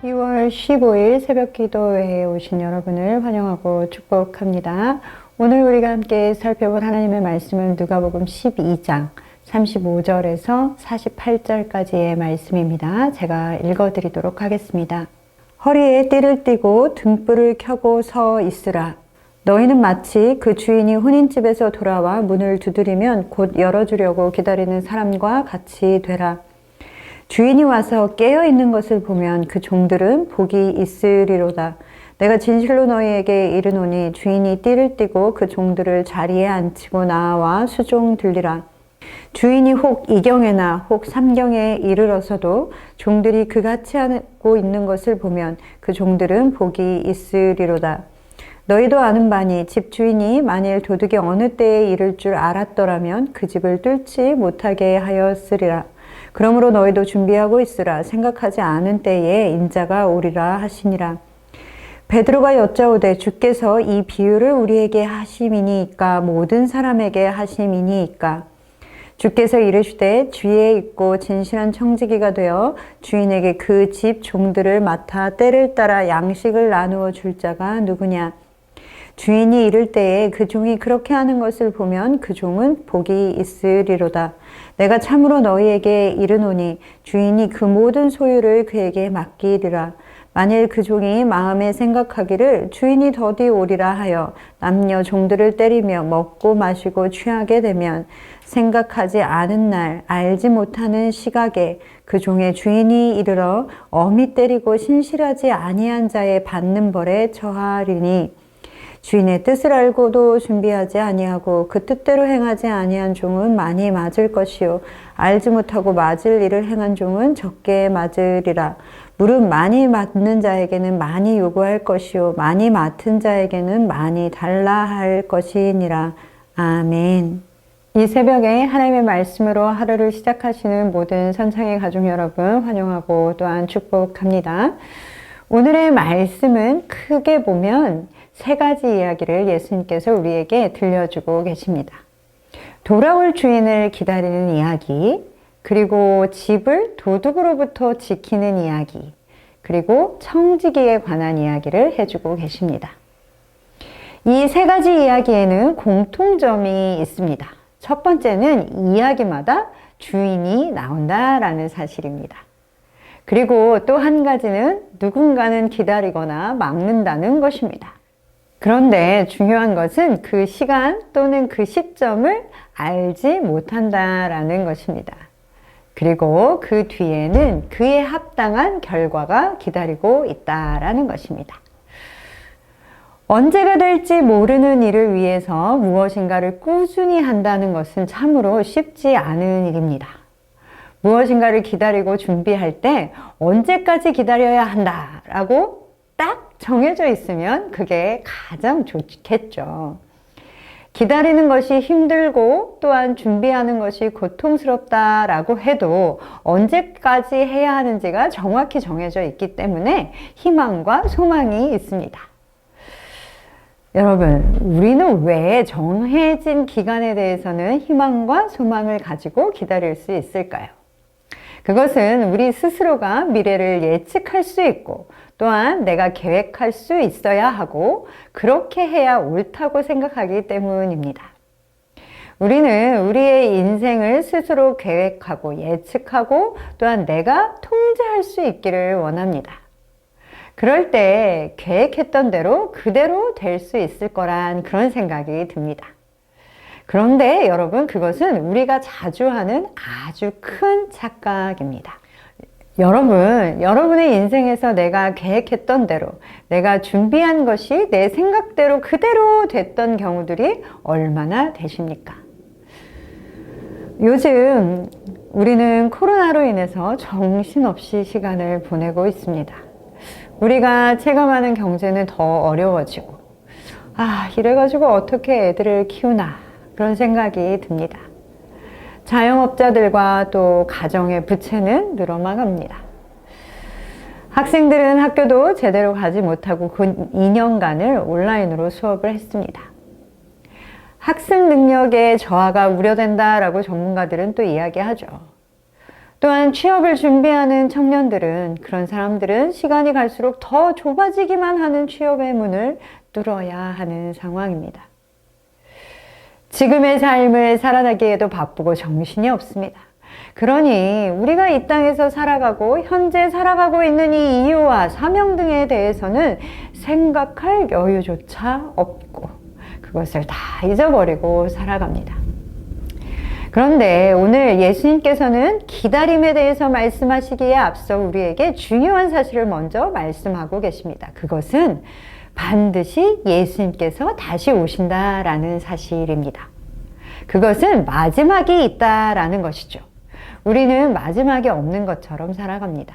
2월 15일 새벽 기도회에 오신 여러분을 환영하고 축복합니다. 오늘 우리가 함께 살펴볼 하나님의 말씀은 누가복음 12장 35절에서 48절까지의 말씀입니다. 제가 읽어드리도록 하겠습니다. 허리에 띠를 띠고 등불을 켜고 서 있으라. 너희는 마치 그 주인이 혼인집에서 돌아와 문을 두드리면 곧 열어주려고 기다리는 사람과 같이 되라. 주인이 와서 깨어있는 것을 보면 그 종들은 복이 있으리로다. 내가 진실로 너희에게 이르노니 주인이 띠를 띠고 그 종들을 자리에 앉히고 나와 수종 들리라. 주인이 혹 이경에나 혹 삼경에 이르러서도 종들이 그같이 하고 있는 것을 보면 그 종들은 복이 있으리로다. 너희도 아는 바니 집주인이 만일 도둑이 어느 때에 이를 줄 알았더라면 그 집을 뚫지 못하게 하였으리라. 그러므로 너희도 준비하고 있으라. 생각하지 않은 때에 인자가 오리라 하시니라. 베드로가 여짜오되 주께서 이 비유를 우리에게 하심이니이까 모든 사람에게 하심이니이까. 주께서 이르시되 주위에 있고 진실한 청지기가 되어 주인에게 그 집 종들을 맡아 때를 따라 양식을 나누어 줄 자가 누구냐. 주인이 이를 때에 그 종이 그렇게 하는 것을 보면 그 종은 복이 있으리로다. 내가 참으로 너희에게 이르노니 주인이 그 모든 소유를 그에게 맡기리라. 만일 그 종이 마음에 생각하기를 주인이 더디 오리라 하여 남녀 종들을 때리며 먹고 마시고 취하게 되면 생각하지 않은 날 알지 못하는 시각에 그 종의 주인이 이르러 엄히 때리고 신실하지 아니한 자의 받는 벌에 처하리니 주인의 뜻을 알고도 준비하지 아니하고 그 뜻대로 행하지 아니한 종은 많이 맞을 것이요 알지 못하고 맞을 일을 행한 종은 적게 맞으리라. 무릇 많이 맞는 자에게는 많이 요구할 것이요 많이 맡은 자에게는 많이 달라 할 것이니라. 아멘. 이 새벽에 하나님의 말씀으로 하루를 시작하시는 모든 선창의 가족 여러분 환영하고 또한 축복합니다. 오늘의 말씀은 크게 보면 세 가지 이야기를 예수님께서 우리에게 들려주고 계십니다. 돌아올 주인을 기다리는 이야기, 그리고 집을 도둑으로부터 지키는 이야기, 그리고 청지기에 관한 이야기를 해주고 계십니다. 이 세 가지 이야기에는 공통점이 있습니다. 첫 번째는 이야기마다 주인이 나온다라는 사실입니다. 그리고 또 한 가지는 누군가는 기다리거나 막는다는 것입니다. 그런데 중요한 것은 그 시간 또는 그 시점을 알지 못한다라는 것입니다. 그리고 그 뒤에는 그에 합당한 결과가 기다리고 있다라는 것입니다. 언제가 될지 모르는 일을 위해서 무엇인가를 꾸준히 한다는 것은 참으로 쉽지 않은 일입니다. 무엇인가를 기다리고 준비할 때 언제까지 기다려야 한다라고 딱 정해져 있으면 그게 가장 좋겠죠. 기다리는 것이 힘들고 또한 준비하는 것이 고통스럽다라고 해도 언제까지 해야 하는지가 정확히 정해져 있기 때문에 희망과 소망이 있습니다. 여러분, 우리는 왜 정해진 기간에 대해서는 희망과 소망을 가지고 기다릴 수 있을까요? 그것은 우리 스스로가 미래를 예측할 수 있고 또한 내가 계획할 수 있어야 하고 그렇게 해야 옳다고 생각하기 때문입니다. 우리는 우리의 인생을 스스로 계획하고 예측하고 또한 내가 통제할 수 있기를 원합니다. 그럴 때 계획했던 대로 그대로 될 수 있을 거란 그런 생각이 듭니다. 그런데 여러분, 그것은 우리가 자주 하는 아주 큰 착각입니다. 여러분의 인생에서 내가 계획했던 대로 내가 준비한 것이 내 생각대로 그대로 됐던 경우들이 얼마나 되십니까? 요즘 우리는 코로나로 인해서 정신없이 시간을 보내고 있습니다. 우리가 체감하는 경제는 더 어려워지고 이래가지고 어떻게 애들을 키우나 그런 생각이 듭니다. 자영업자들과 또 가정의 부채는 늘어만 갑니다. 학생들은 학교도 제대로 가지 못하고 그 2년간을 온라인으로 수업을 했습니다. 학습 능력의 저하가 우려된다라고 전문가들은 또 이야기하죠. 또한 취업을 준비하는 청년들은, 그런 사람들은 시간이 갈수록 더 좁아지기만 하는 취업의 문을 뚫어야 하는 상황입니다. 지금의 삶을 살아가기에도 바쁘고 정신이 없습니다. 그러니 우리가 이 땅에서 살아가고 현재 살아가고 있는 이 이유와 사명 등에 대해서는 생각할 여유조차 없고 그것을 다 잊어버리고 살아갑니다. 그런데 오늘 예수님께서는 기다림에 대해서 말씀하시기에 앞서 우리에게 중요한 사실을 먼저 말씀하고 계십니다. 그것은 반드시 예수님께서 다시 오신다라는 사실입니다. 그것은 마지막이 있다라는 것이죠. 우리는 마지막이 없는 것처럼 살아갑니다.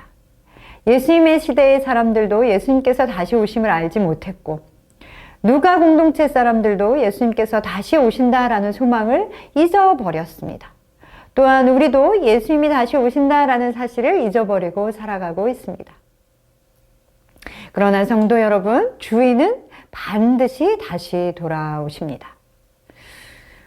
예수님의 시대의 사람들도 예수님께서 다시 오심을 알지 못했고, 누가 공동체 사람들도 예수님께서 다시 오신다라는 소망을 잊어버렸습니다. 또한 우리도 예수님이 다시 오신다라는 사실을 잊어버리고 살아가고 있습니다. 그러나 성도 여러분, 주인은 반드시 다시 돌아오십니다.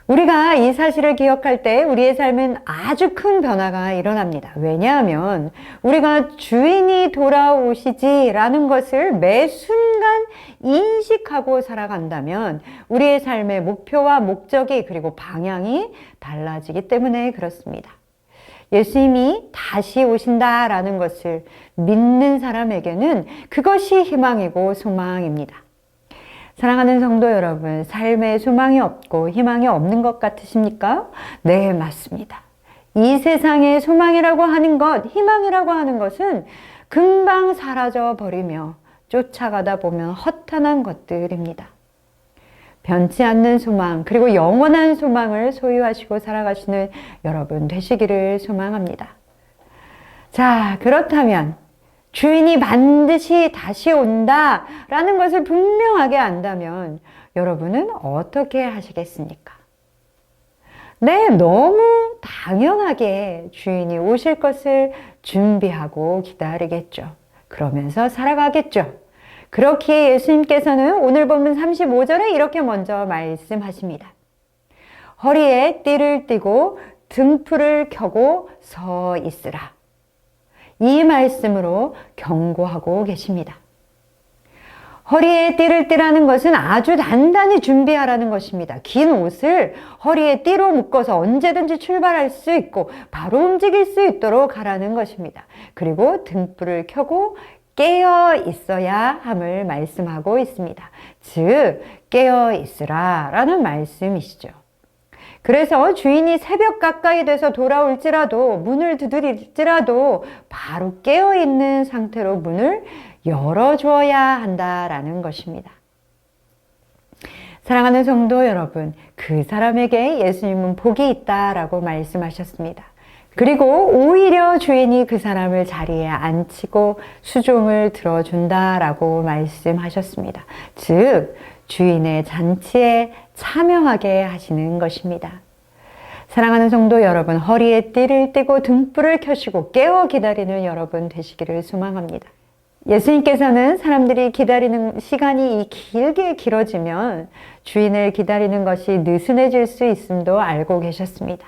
우리가 이 사실을 기억할 때 우리의 삶은 아주 큰 변화가 일어납니다. 왜냐하면 우리가 주인이 돌아오시지라는 것을 매 순간 인식하고 살아간다면 우리의 삶의 목표와 목적이 그리고 방향이 달라지기 때문에 그렇습니다. 예수님이 다시 오신다라는 것을 믿는 사람에게는 그것이 희망이고 소망입니다. 사랑하는 성도 여러분, 삶에 소망이 없고 희망이 없는 것 같으십니까? 네, 맞습니다. 이 세상의 소망이라고 하는 것, 희망이라고 하는 것은 금방 사라져 버리며 쫓아가다 보면 허탄한 것들입니다. 변치 않는 소망, 그리고 영원한 소망을 소유하시고 살아가시는 여러분 되시기를 소망합니다. 자, 그렇다면 주인이 반드시 다시 온다라는 것을 분명하게 안다면 여러분은 어떻게 하시겠습니까? 네, 너무 당연하게 주인이 오실 것을 준비하고 기다리겠죠. 그러면서 살아가겠죠. 그렇기에 예수님께서는 오늘 본문 35절에 이렇게 먼저 말씀하십니다. 허리에 띠를 띠고 등불을 켜고 서 있으라. 이 말씀으로 경고하고 계십니다. 허리에 띠를 띠라는 것은 아주 단단히 준비하라는 것입니다. 긴 옷을 허리에 띠로 묶어서 언제든지 출발할 수 있고 바로 움직일 수 있도록 하라는 것입니다. 그리고 등불을 켜고 깨어 있어야 함을 말씀하고 있습니다. 즉 깨어 있으라 라는 말씀이시죠. 그래서 주인이 새벽 가까이 돼서 돌아올지라도 문을 두드릴지라도 바로 깨어있는 상태로 문을 열어주어야 한다라는 것입니다. 사랑하는 성도 여러분, 그 사람에게 예수님은 복이 있다라고 말씀하셨습니다. 그리고 오히려 주인이 그 사람을 자리에 앉히고 수종을 들어준다라고 말씀하셨습니다. 즉 주인의 잔치에 참여하게 하시는 것입니다. 사랑하는 성도 여러분, 허리에 띠를 띠고 등불을 켜시고 깨어 기다리는 여러분 되시기를 소망합니다. 예수님께서는 사람들이 기다리는 시간이 길게 길어지면 주인을 기다리는 것이 느슨해질 수 있음도 알고 계셨습니다.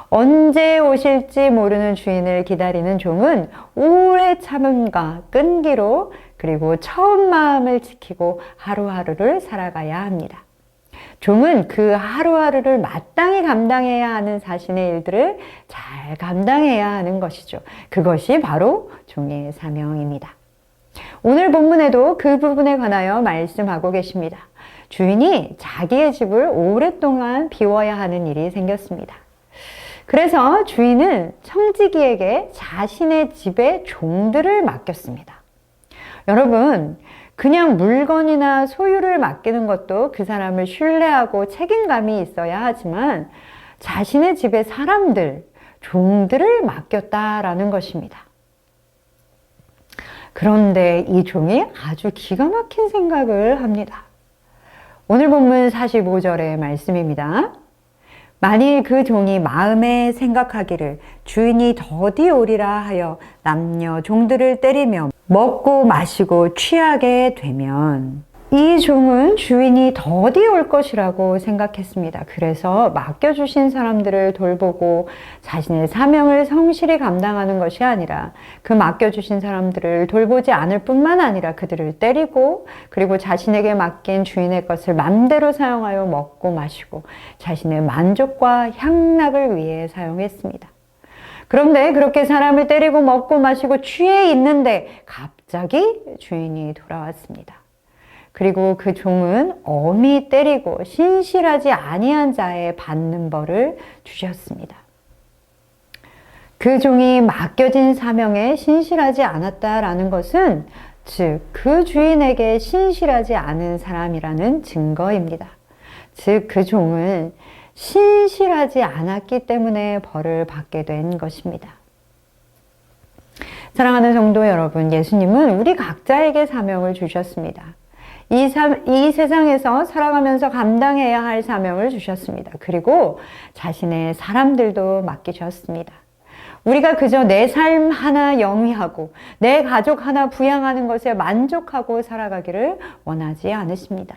언제 오실지 모르는 주인을 기다리는 종은 오래 참음과 끈기로 그리고 처음 마음을 지키고 하루하루를 살아가야 합니다. 종은 그 하루하루를 마땅히 감당해야 하는 자신의 일들을 잘 감당해야 하는 것이죠. 그것이 바로 종의 사명입니다. 오늘 본문에도 그 부분에 관하여 말씀하고 계십니다. 주인이 자기의 집을 오랫동안 비워야 하는 일이 생겼습니다. 그래서 주인은 청지기에게 자신의 집의 종들을 맡겼습니다. 여러분, 그냥 물건이나 소유를 맡기는 것도 그 사람을 신뢰하고 책임감이 있어야 하지만 자신의 집의 사람들, 종들을 맡겼다라는 것입니다. 그런데 이 종이 아주 기가 막힌 생각을 합니다. 오늘 본문 45절의 말씀입니다. 만일 그 종이 마음에 생각하기를 주인이 더디 오리라 하여 남녀 종들을 때리며 먹고 마시고 취하게 되면 이 종은 주인이 더디 올 것이라고 생각했습니다. 그래서 맡겨주신 사람들을 돌보고 자신의 사명을 성실히 감당하는 것이 아니라 그 맡겨주신 사람들을 돌보지 않을 뿐만 아니라 그들을 때리고 그리고 자신에게 맡긴 주인의 것을 맘대로 사용하여 먹고 마시고 자신의 만족과 향락을 위해 사용했습니다. 그런데 그렇게 사람을 때리고 먹고 마시고 취해 있는데 갑자기 주인이 돌아왔습니다. 그리고 그 종은 엄히 때리고 신실하지 아니한 자에 받는 벌을 주셨습니다. 그 종이 맡겨진 사명에 신실하지 않았다라는 것은 즉 그 주인에게 신실하지 않은 사람이라는 증거입니다. 즉 그 종은 신실하지 않았기 때문에 벌을 받게 된 것입니다. 사랑하는 성도 여러분, 예수님은 우리 각자에게 사명을 주셨습니다. 이 세상에서 살아가면서 감당해야 할 사명을 주셨습니다. 그리고 자신의 사람들도 맡기셨습니다. 우리가 그저 내 삶 하나 영위하고 내 가족 하나 부양하는 것에 만족하고 살아가기를 원하지 않으십니다.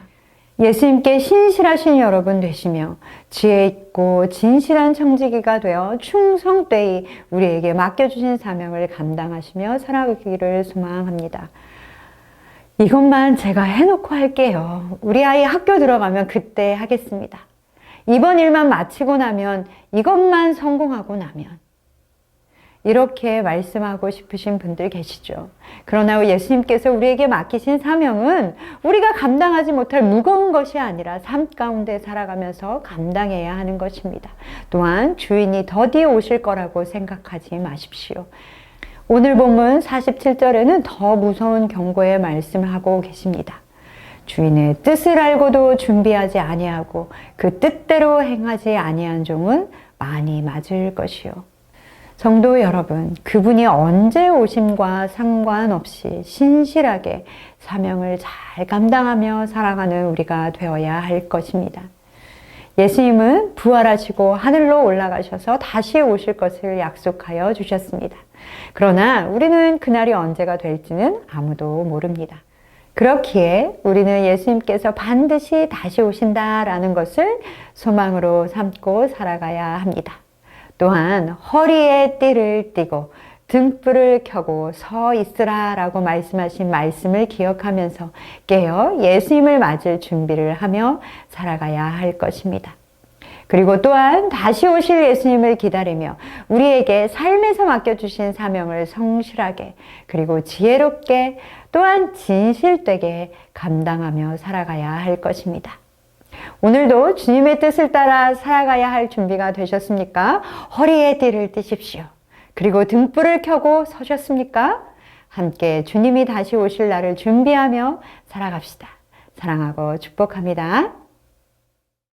예수님께 신실하신 여러분 되시며 지혜 있고 진실한 청지기가 되어 충성되이 우리에게 맡겨주신 사명을 감당하시며 살아가기를 소망합니다. 이것만 제가 해놓고 할게요. 우리 아이 학교 들어가면 그때 하겠습니다. 이번 일만 마치고 나면 이것만 성공하고 나면 이렇게 말씀하고 싶으신 분들 계시죠. 그러나 예수님께서 우리에게 맡기신 사명은 우리가 감당하지 못할 무거운 것이 아니라 삶 가운데 살아가면서 감당해야 하는 것입니다. 또한 주인이 더디 오실 거라고 생각하지 마십시오. 오늘 본문 47절에는 더 무서운 경고의 말씀을 하고 계십니다. 주인의 뜻을 알고도 준비하지 아니하고 그 뜻대로 행하지 아니한 종은 많이 맞을 것이요. 성도 여러분, 그분이 언제 오심과 상관없이 신실하게 사명을 잘 감당하며 살아가는 우리가 되어야 할 것입니다. 예수님은 부활하시고 하늘로 올라가셔서 다시 오실 것을 약속하여 주셨습니다. 그러나 우리는 그날이 언제가 될지는 아무도 모릅니다. 그렇기에 우리는 예수님께서 반드시 다시 오신다라는 것을 소망으로 삼고 살아가야 합니다. 또한 허리에 띠를 띠고 등불을 켜고 서 있으라 라고 말씀하신 말씀을 기억하면서 깨어 예수님을 맞을 준비를 하며 살아가야 할 것입니다. 그리고 또한 다시 오실 예수님을 기다리며 우리에게 삶에서 맡겨주신 사명을 성실하게 그리고 지혜롭게 또한 진실되게 감당하며 살아가야 할 것입니다. 오늘도 주님의 뜻을 따라 살아가야 할 준비가 되셨습니까? 허리에 띠를 띠십시오. 그리고 등불을 켜고 서셨습니까? 함께 주님이 다시 오실 날을 준비하며 살아갑시다. 사랑하고 축복합니다.